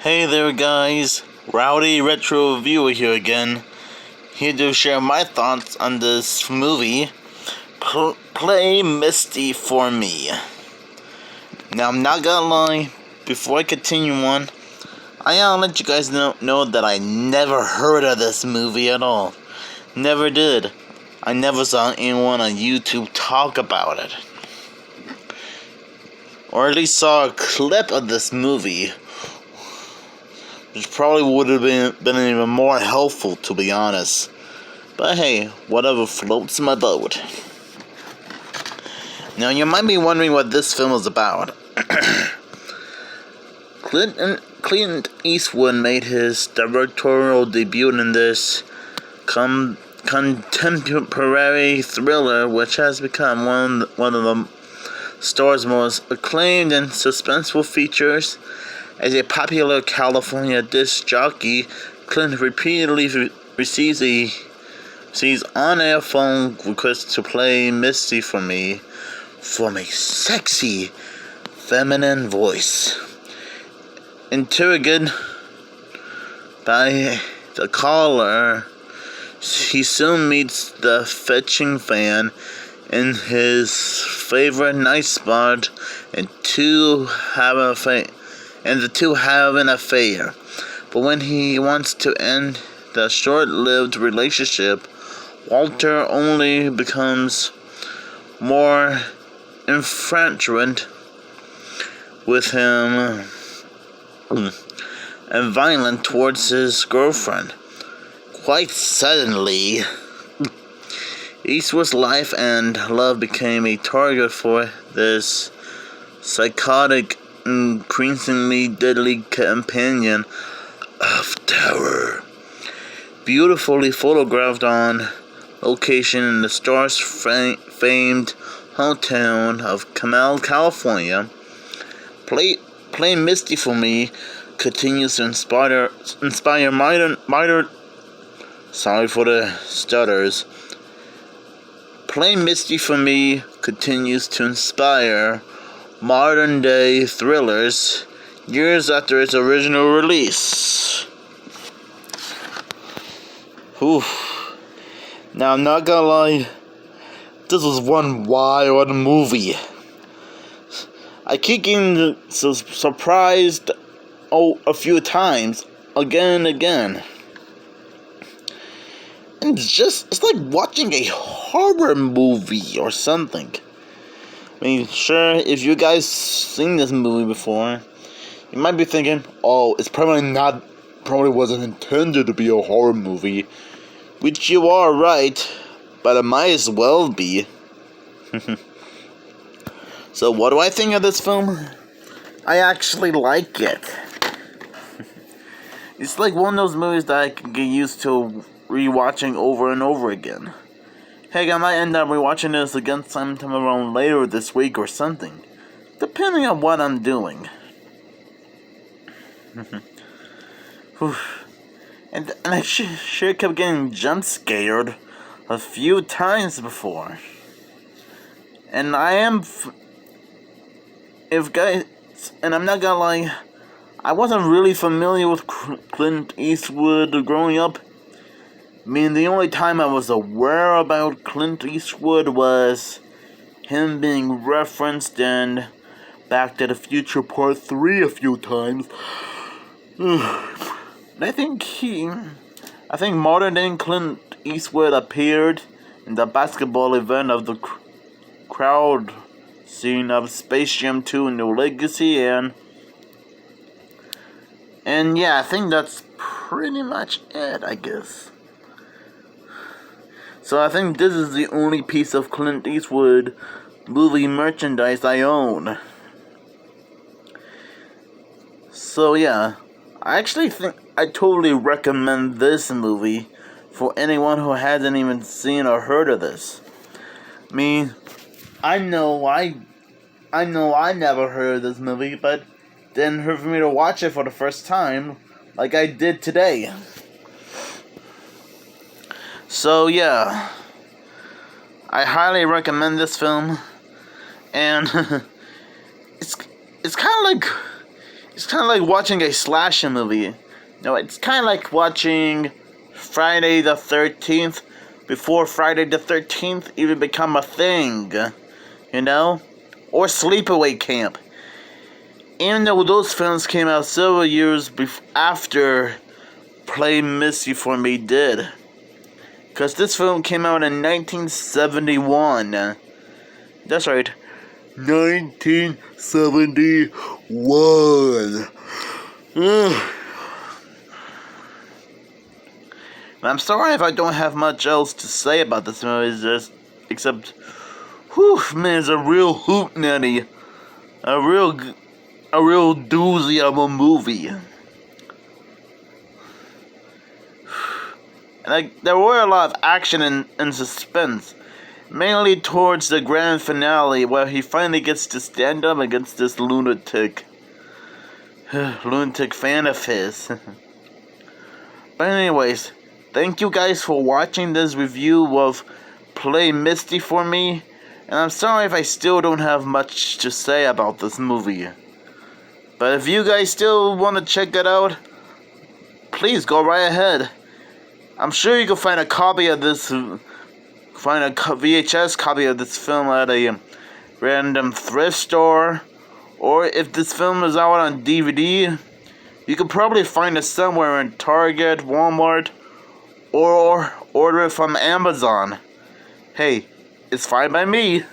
Hey there guys, Rowdy Retro Viewer here again, here to share my thoughts on this movie, Play Misty for Me. Now I'm not gonna lie, before I continue on, I gotta let you guys know that I never heard of this movie at all. Never did. I never saw anyone on YouTube talk about it. Or at least saw a clip of this movie, which probably would have been even more helpful, to be honest. But hey, whatever floats my boat. Now you might be wondering what this film is about. Clint Eastwood made his directorial debut in this contemporary thriller, which has become one of the star's most acclaimed and suspenseful features. As a popular California disc jockey, Clint repeatedly receives on-air phone requests to play Misty for me from a sexy, feminine voice. Interrogated by the caller, he soon meets the fetching fan in his favorite night spot, and the two have an affair. But when he wants to end the short-lived relationship, Walter only becomes more infatuated with him and violent towards his girlfriend. Quite suddenly, Eastwood's life and love became a target for this psychotic, increasingly deadly companion of terror. Beautifully photographed on location in the star's famed hometown of Carmel, California, Play Misty for Me continues to inspire sorry for the stutters. Play Misty for Me continues to inspire modern-day thrillers years after its original release. Now, I'm not gonna lie, this was one wild movie. I keep getting surprised a few times, again and again. And it's like watching a horror movie or something. I mean, sure, if you guys seen this movie before, you might be thinking, oh, it's probably wasn't intended to be a horror movie, which you are right, but it might as well be. So what do I think of this film? I actually like it. It's like one of those movies that I can get used to rewatching over and over again. Heck, I might end up rewatching this again sometime around later this week or something, depending on what I'm doing. And I sure kept getting jump scared a few times before. And and I'm not gonna lie, I wasn't really familiar with Clint Eastwood growing up. I mean, the only time I was aware about Clint Eastwood was him being referenced in Back to the Future Part 3 a few times. I think modern day Clint Eastwood appeared in the basketball event of the crowd scene of Space Jam 2 New Legacy, and yeah, I think that's pretty much it, I guess. So I think this is the only piece of Clint Eastwood movie merchandise I own. So yeah, I actually think I totally recommend this movie for anyone who hasn't even seen or heard of this. I mean, I know I never heard of this movie, but then for me to watch it for the first time, like I did today. So yeah, I highly recommend this film, and it's kind of like It's kind of like watching a slasher movie. No, it's kind of like watching Friday the 13th before Friday the 13th even become a thing. You know? Or Sleepaway Camp. Even though those films came out several years after Play Misty for Me did. Because this film came out in 1971. That's right. 1971. I'm sorry if I don't have much else to say about this movie, except, whew, man, it's a real hootenanny, a real doozy of a movie. And there were a lot of action and suspense, mainly towards the grand finale where he finally gets to stand up against this lunatic fan of his. But anyways, thank you guys for watching this review of Play Misty for Me, and I'm sorry if I still don't have much to say about this movie. But if you guys still want to check it out, please go right ahead. I'm sure you can find a copy of this, VHS copy of this film at a random thrift store, or if this film is out on DVD, you can probably find it somewhere in Target, Walmart, or order it from Amazon. Hey, it's fine by me.